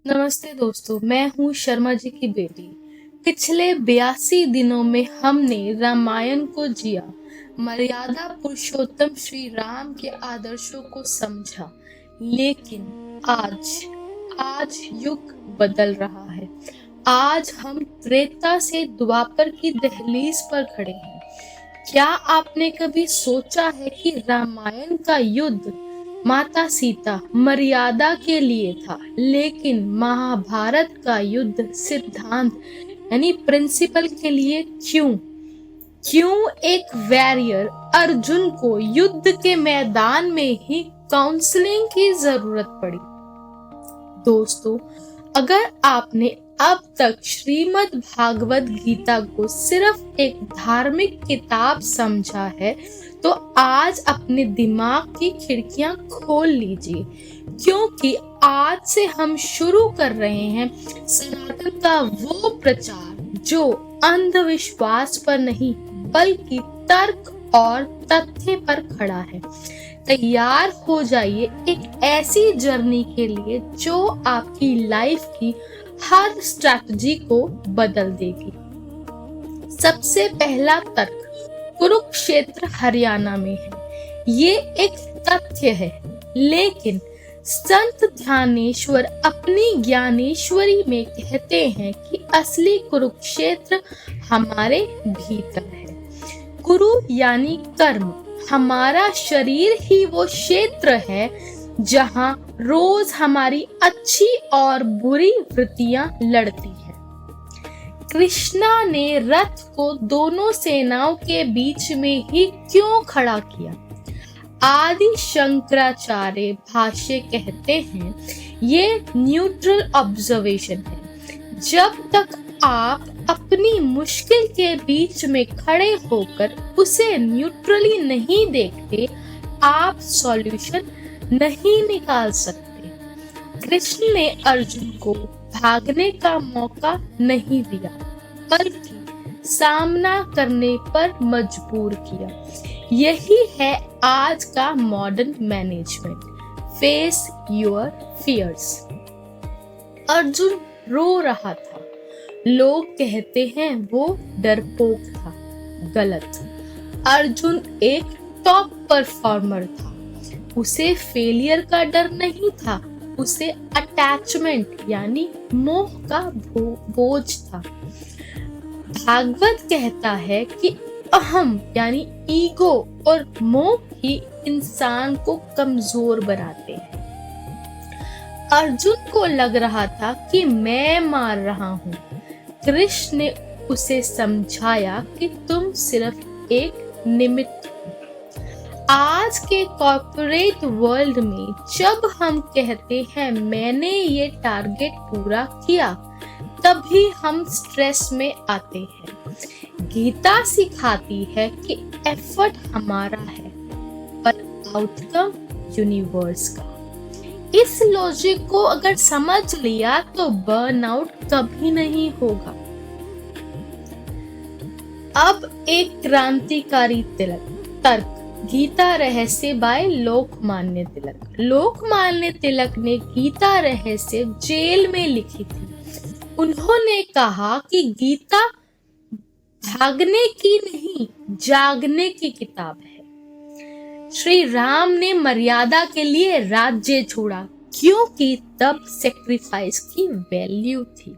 नमस्ते दोस्तों, मैं हूँ शर्मा जी की बेटी। पिछले 82 दिनों में हमने रामायण को जिया, मर्यादा पुरुषोत्तम श्री राम के आदर्शों को समझा। लेकिन आज युग बदल रहा है। आज हम त्रेता से द्वापर की दहलीज पर खड़े हैं। क्या आपने कभी सोचा है कि रामायण का युद्ध माता सीता मर्यादा के लिए था, लेकिन महाभारत का युद्ध सिद्धांत यानी प्रिंसिपल के लिए क्यों? क्यों एक वॉरियर अर्जुन को युद्ध के मैदान में ही काउंसलिंग की जरूरत पड़ी? दोस्तों, अगर आपने अब तक श्रीमद् भागवत गीता को सिर्फ एक धार्मिक किताब समझा है, तो आज अपने दिमाग की खिड़कियां खोल लीजिए, क्योंकि आज से हम शुरू कर रहे हैं सनातन का वो प्रचार जो अंधविश्वास पर नहीं बल्कि तर्क और तथ्य पर खड़ा है। तैयार हो जाइए एक ऐसी जर्नी के लिए जो आपकी लाइफ की हर स्ट्रैटेजी को बदल देगी। सबसे पहला तर्क कुरुक्षेत्र हरियाणा में है। ये एक तथ्य है, लेकिन संत ध्यानेश्वर अपनी ज्ञानेश्वरी में कहते हैं कि असली कुरुक्षेत्र हमारे भीतर है। कुरु यानी कर्म। हमारा शरीर ही वो क्षेत्र है जहां रोज हमारी अच्छी और बुरी वृत्तियां लड़ती हैं। कृष्णा ने रथ को दोनों सेनाओं के बीच में ही क्यों खड़ा किया? आदि शंकराचार्य भाष्य कहते हैं ये न्यूट्रल ऑब्जर्वेशन है। जब तक आप अपनी मुश्किल के बीच में खड़े होकर उसे न्यूट्रली नहीं देखते, आप सॉल्यूशन नहीं निकाल सकते। कृष्ण ने अर्जुन को भागने का मौका नहीं दिया, बल्कि सामना करने पर मजबूर किया। यही है आज का modern management. Face your fears. Arjun रो रहा था। लोग कहते हैं वो डरपोक था। गलत। अर्जुन एक टॉप परफॉर्मर था। उसे फेलियर का डर नहीं था, उसे अटैचमेंट यानी मोह का बोझ था। भागवत कहता है कि अहम यानी ईगो और मोह ही इंसान को कमजोर बनाते हैं। अर्जुन को लग रहा था कि मैं मार रहा हूं। कृष्ण ने उसे समझाया कि तुम सिर्फ एक निमित्त हो। आज के कॉर्पोरेट वर्ल्ड में जब हम कहते हैं मैंने ये टारगेट पूरा किया, तभी हम स्ट्रेस में आते हैं। गीता सिखाती है कि एफर्ट हमारा है पर आउटकम यूनिवर्स का। इस लॉजिक को अगर समझ लिया तो बर्नआउट कभी नहीं होगा। अब एक क्रांतिकारी तर्क गीता रहस्य बाय लोकमान्य तिलक। लोकमान्य तिलक ने गीता रहस्य जेल में लिखी थी। उन्होंने कहा कि गीता भागने की नहीं, जागने की किताब है। श्री राम ने मर्यादा के लिए राज्य छोड़ा क्योंकि तब सेक्रीफाइस की वैल्यू थी।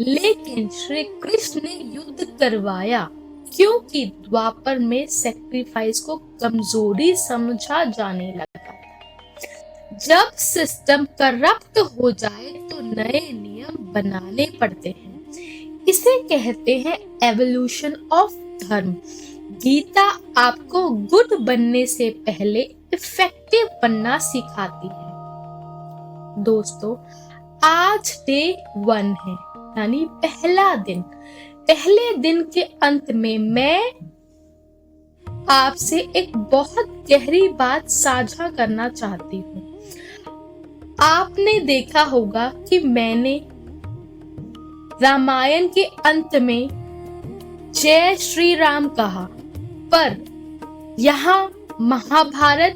लेकिन श्री कृष्ण ने युद्ध करवाया क्योंकि द्वापर में सेक्रीफाइस को कमजोरी समझा जाने लगा था। जब सिस्टम करप्ट हो जाए तो नए नियम बनाने पड़ते हैं। इसे कहते हैं एवोल्यूशन ऑफ धर्म। गीता आपको गुड बनने से पहले इफेक्टिव बनना सिखाती है। दोस्तों, आज डे 1 है, यानी पहला दिन। पहले दिन के अंत में मैं आपसे एक बहुत गहरी बात साझा करना चाहती हूँ। आपने देखा होगा कि मैंने रामायण के अंत में जय श्री राम कहा, पर यहाँ भागवत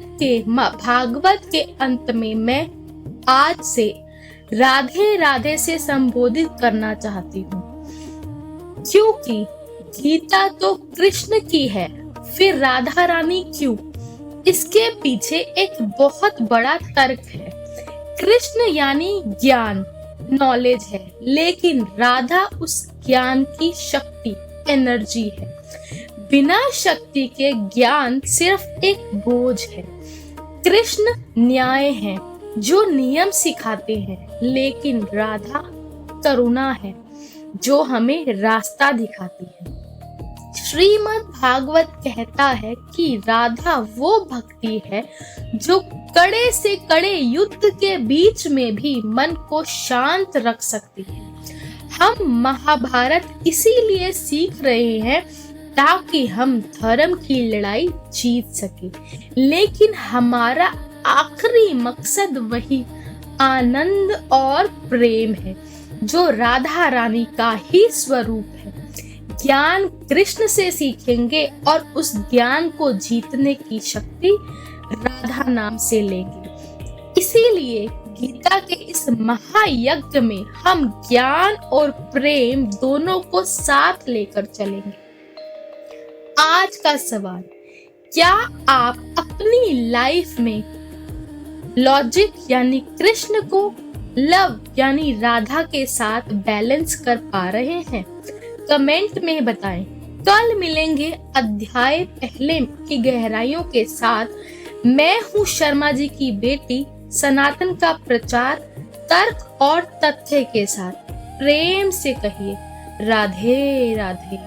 के अंत में मैं आज से राधे राधे से संबोधित करना चाहती हूँ, क्योंकि गीता तो कृष्ण की है, फिर राधा रानी क्यों? इसके पीछे एक बहुत बड़ा तर्क है। कृष्ण यानी ज्ञान, नॉलेज है, लेकिन राधा उस ज्ञान की शक्ति, एनर्जी है। बिना शक्ति के ज्ञान सिर्फ एक बोझ है। कृष्ण न्याय है, जो नियम सिखाते हैं, लेकिन राधा करुणा है, जो हमें रास्ता दिखाती है। श्रीमद् भागवत कहता है कि राधा वो भक्ति है जो कड़े से कड़े युद्ध के बीच में भी मन को शांत रख सकती है। हम महाभारत इसीलिए सीख रहे हैं ताकि हम धर्म की लड़ाई जीत सके, लेकिन हमारा आखिरी मकसद वही आनंद और प्रेम है, जो राधा रानी का ही स्वरूप है। ज्ञान कृष्ण से सीखेंगे और उस ज्ञान को जीतने की शक्ति राधा नाम से लेंगे। इसीलिए गीता के इस महायज्ञ में हम ज्ञान और प्रेम दोनों को साथ लेकर चलेंगे। आज का सवाल, क्या आप अपनी लाइफ में लॉजिक यानी कृष्ण को लव यानी राधा के साथ बैलेंस कर पा रहे हैं? कमेंट में बताएं। कल मिलेंगे अध्याय पहले की गहराइयों के साथ। मैं हूँ शर्मा जी की बेटी, सनातन का प्रचार तर्क और तथ्य के साथ। प्रेम से कहिए राधे राधे।